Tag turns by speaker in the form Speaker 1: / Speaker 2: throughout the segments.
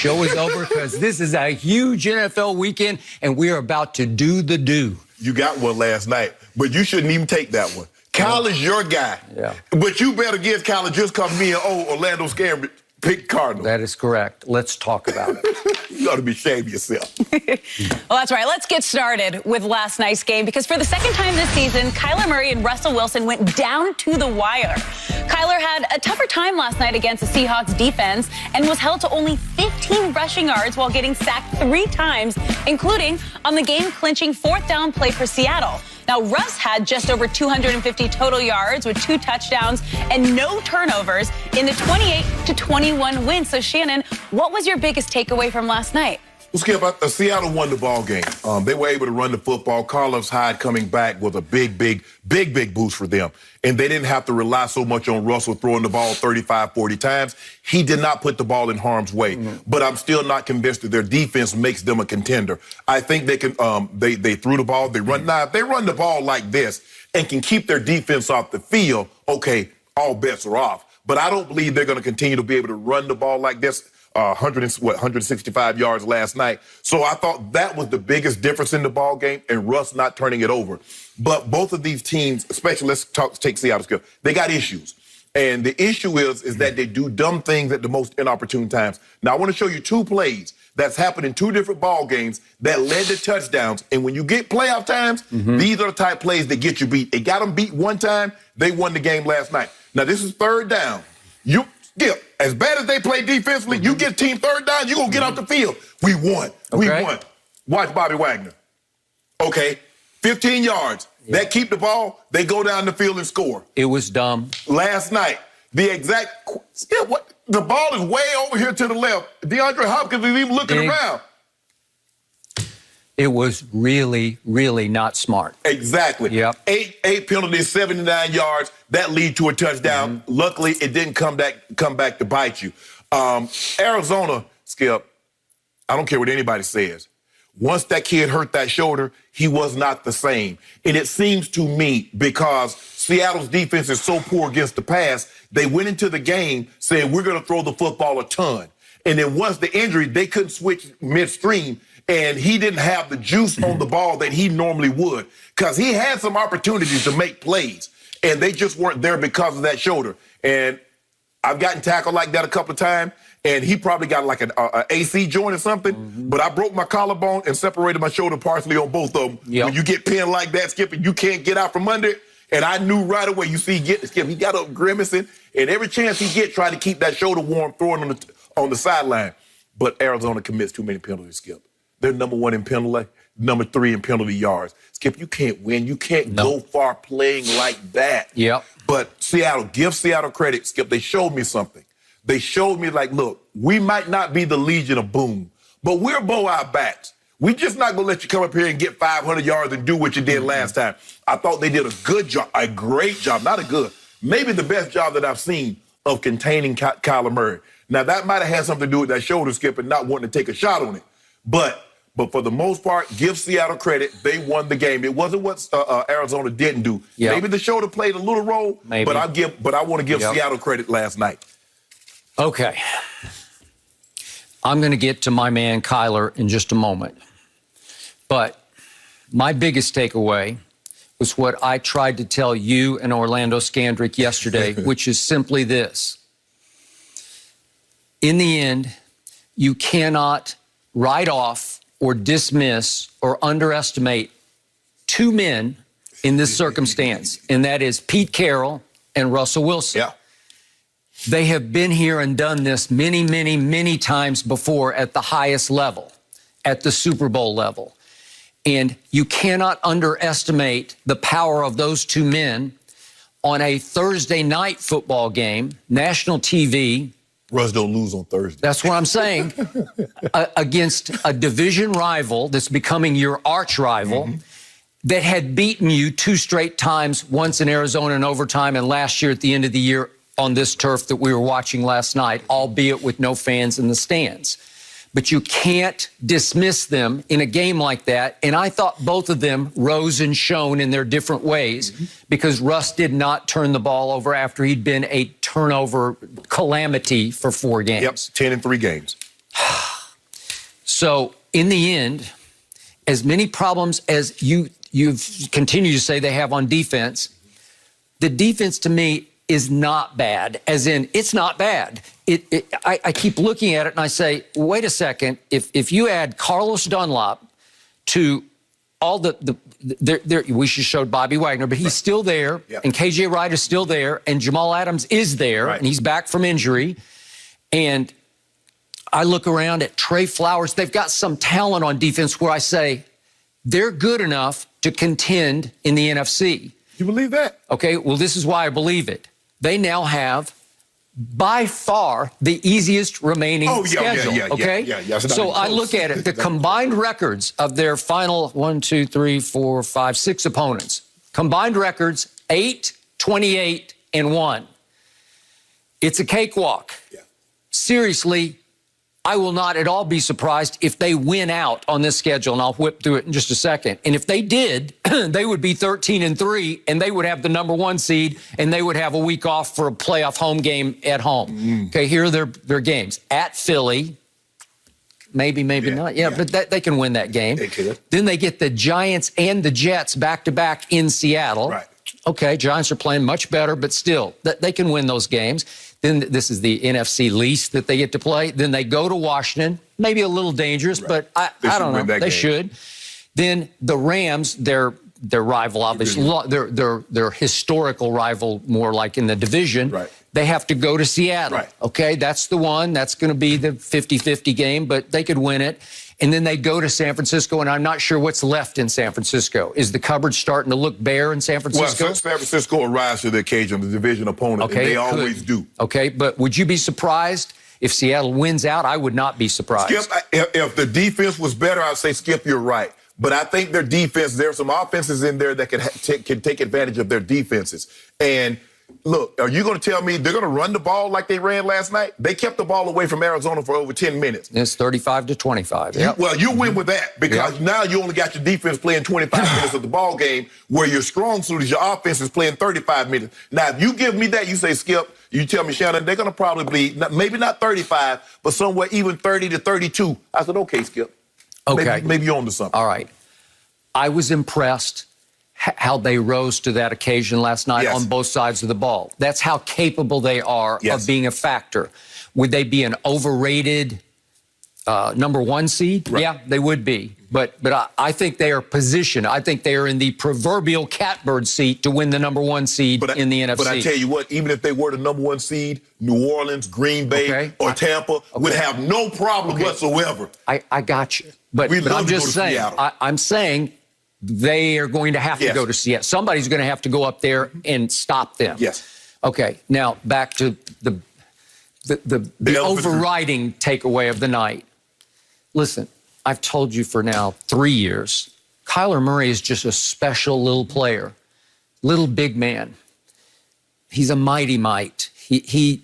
Speaker 1: show is over because this is a huge NFL weekend, and we are about to do the do.
Speaker 2: You got one last night, but you shouldn't even take that one. Kyle is your guy.
Speaker 1: Yeah.
Speaker 2: But you bet against Kyle just because me and Orlando Scandrick picked Cardinals.
Speaker 1: That is correct. Let's talk about it.
Speaker 2: You ought to be ashamed of yourself.
Speaker 3: Well, that's right. Let's get started with last night's game because for the second time this season, Kyler Murray and Russell Wilson went down to the wire. Kyler had a tougher time last night against the Seahawks defense and was held to only 15 rushing yards while getting sacked 3 times, including on the game-clinching 4th down play for Seattle. Now, Russ had just over 250 total yards with 2 touchdowns and no turnovers in the 28-21 win. So, Shannon, what was your biggest takeaway from last night?
Speaker 2: Well, Skip, Seattle won the ball game. They were able to run the football. Carlos Hyde coming back was a big boost for them. And they didn't have to rely so much on Russell throwing the ball 35, 40 times. He did not put the ball in harm's way. But I'm still not convinced that their defense makes them a contender. I think they can. They threw the ball. They run. Now, if they run the ball like this and can keep their defense off the field, okay, all bets are off. But I don't believe they're going to continue to be able to run the ball like this. 165 yards last night. So I thought that was the biggest difference in the ball game, and Russ not turning it over. But both of these teams, especially take Seattle, they got issues. And the issue is that they do dumb things at the most inopportune times. Now I want to show you 2 plays that's happened in 2 different ball games that led to touchdowns. And when you get playoff times, these are the type plays that get you beat. They got them beat one time. They won the game last night. Now this is 3rd down. Skip, as bad as they play defensively, you get team 3rd down, you're going to get off the field. We won. We won. Watch Bobby Wagner. Okay, 15 yards. Yeah. That keep the ball, they go down the field and score.
Speaker 1: It was dumb.
Speaker 2: Last night, the ball is way over here to the left. DeAndre Hopkins is even looking around.
Speaker 1: It was really, really not smart.
Speaker 2: Exactly.
Speaker 1: Yep.
Speaker 2: 8 penalties, 79 yards. That lead to a touchdown. Luckily, it didn't come back to bite you. Arizona, Skip, I don't care what anybody says. Once that kid hurt that shoulder, he was not the same. And it seems to me, because Seattle's defense is so poor against the pass, they went into the game saying, we're going to throw the football a ton. And then once the injury, they couldn't switch midstream. And he didn't have the juice on the ball that he normally would, because he had some opportunities to make plays, and they just weren't there because of that shoulder. And I've gotten tackled like that a couple of times, and he probably got like an AC joint or something, but I broke my collarbone and separated my shoulder partially on both of them. Yep. When you get pinned like that, Skip, and you can't get out from under it, and I knew right away, you see, Skip, he got up grimacing, and every chance he get, trying to keep that shoulder warm, throwing on the sideline. But Arizona commits too many penalties, Skip. They're number 1 in penalty, number 3 in penalty yards. Skip, you can't win. You can't go far playing like that.
Speaker 1: Yep.
Speaker 2: But give Seattle credit, Skip. They showed me something. They showed me, like, look, we might not be the Legion of Boom, but we'll bow our backs. We're just not going to let you come up here and get 500 yards and do what you did last time. I thought they did a good job, a great job, not a good, maybe the best job that I've seen of containing Kyler Murray. Now, that might have had something to do with that shoulder, Skip, and not wanting to take a shot on it. But for the most part, give Seattle credit. They won the game. It wasn't what Arizona didn't do. Yep. Maybe the shoulder played a little role, but I want to give Seattle credit last night.
Speaker 1: Okay. I'm going to get to my man Kyler in just a moment. But my biggest takeaway was what I tried to tell you and Orlando Scandrick yesterday, which is simply this. In the end, you cannot write off or dismiss or underestimate 2 men in this circumstance, and that is Pete Carroll and Russell Wilson.
Speaker 2: Yeah.
Speaker 1: They have been here and done this many, many, many times before at the highest level, at the Super Bowl level. And you cannot underestimate the power of those 2 men on a Thursday night football game, national TV.
Speaker 2: Russ don't lose on Thursday.
Speaker 1: That's what I'm saying. Against a division rival that's becoming your arch rival that had beaten you 2 straight times, once in Arizona in overtime and last year at the end of the year on this turf that we were watching last night, albeit with no fans in the stands. But you can't dismiss them in a game like that. And I thought both of them rose and shone in their different ways because Russ did not turn the ball over after he'd been a turnover calamity for 4 games.
Speaker 2: Yep, 10 in 3 games.
Speaker 1: So in the end, as many problems as you've continued to say they have on defense, the defense to me is not bad, as in it's not bad. I keep looking at it and I say, wait a second, if you add Carlos Dunlop to all we should show Bobby Wagner, but he's still there, and KJ Wright is still there, and Jamal Adams is there, and he's back from injury. And I look around at Trey Flowers. They've got some talent on defense where I say they're good enough to contend in the NFC.
Speaker 2: You believe that?
Speaker 1: Okay, well, this is why I believe it. They now have by far the easiest remaining schedule. So I look at it, the combined records of their final 6 opponents. Combined records, 8, 28, and 1. It's a cakewalk. Seriously, I will not at all be surprised if they win out on this schedule, and I'll whip through it in just a second. And if they did, they would be 13-3, and they would have the #1 seed, and they would have a week off for a playoff home game at home. Okay, here are their games. At Philly, maybe not. But they can win that game.
Speaker 2: They could.
Speaker 1: Then they get the Giants and the Jets back-to-back in Seattle.
Speaker 2: Right.
Speaker 1: Okay, Giants are playing much better, but still, they can win those games. Then this is the NFC least that they get to play. Then they go to Washington, maybe a little dangerous, but I don't know. They should. Then the Rams, their rival, obviously, their historical rival, more like in the division.
Speaker 2: Right.
Speaker 1: They have to go to Seattle.
Speaker 2: Right.
Speaker 1: Okay, that's the one. That's going to be the 50-50 game, but they could win it. And then they go to San Francisco, and I'm not sure what's left in San Francisco. Is the cupboard starting to look bare in San Francisco?
Speaker 2: Well, San Francisco will rise to the occasion, the division opponent, and they always do.
Speaker 1: Okay, but would you be surprised if Seattle wins out? I would not be surprised.
Speaker 2: Skip, if the defense was better, I'd say, Skip, you're right. But I think their defense, there's some offenses in there that can take advantage of their defenses. And look, are you going to tell me they're going to run the ball like they ran last night? They kept the ball away from Arizona for over 10 minutes.
Speaker 1: It's 35-25. Yep.
Speaker 2: Well, you win with that because now you only got your defense playing 25 minutes of the ball game, where your strong suit is your offense is playing 35 minutes. Now, if you give me that, you say, Skip, you tell me, Shannon, they're going to probably be, maybe not 35, but somewhere even 30-32. I said, okay, Skip.
Speaker 1: Okay.
Speaker 2: Maybe you're on to something.
Speaker 1: All right. I was impressed how they rose to that occasion last night on both sides of the ball. That's how capable they are of being a factor. Would they be an overrated #1 seed?
Speaker 2: Right.
Speaker 1: Yeah, they would be. But I think they are positioned. I think they are in the proverbial catbird seat to win the #1 seed in the NFC.
Speaker 2: But I tell you what, even if they were the #1 seed, New Orleans, Green Bay, or Tampa would have no problem whatsoever.
Speaker 1: I got you. But I'm just saying, I'm saying they are going to have to go to Seattle. Somebody's going to have to go up there and stop them.
Speaker 2: Yes.
Speaker 1: Okay, now back to the overriding takeaway of the night. Listen, I've told you for now 3 years, Kyler Murray is just a special little player, little big man. He's a mighty might. He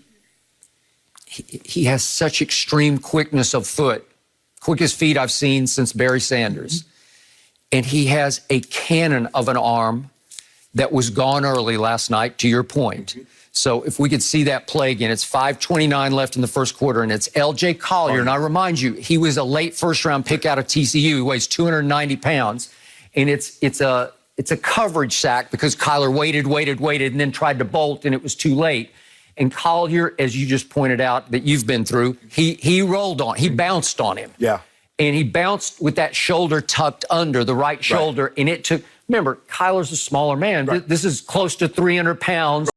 Speaker 1: has such extreme quickness of foot, quickest feet I've seen since Barry Sanders. And he has a cannon of an arm that was gone early last night, to your point. So if we could see that play again, it's 5:29 left in the first quarter, and it's L.J. Collier. And I remind you, he was a late first-round pick out of TCU. He weighs 290 pounds. And it's a coverage sack because Kyler waited, and then tried to bolt, and it was too late. And Collier, as you just pointed out, that you've been through, he rolled on, he bounced on him.
Speaker 2: Yeah.
Speaker 1: And he bounced with that shoulder tucked under, the right shoulder, and it took, remember, Kyler's a smaller man. This is close to 300 pounds.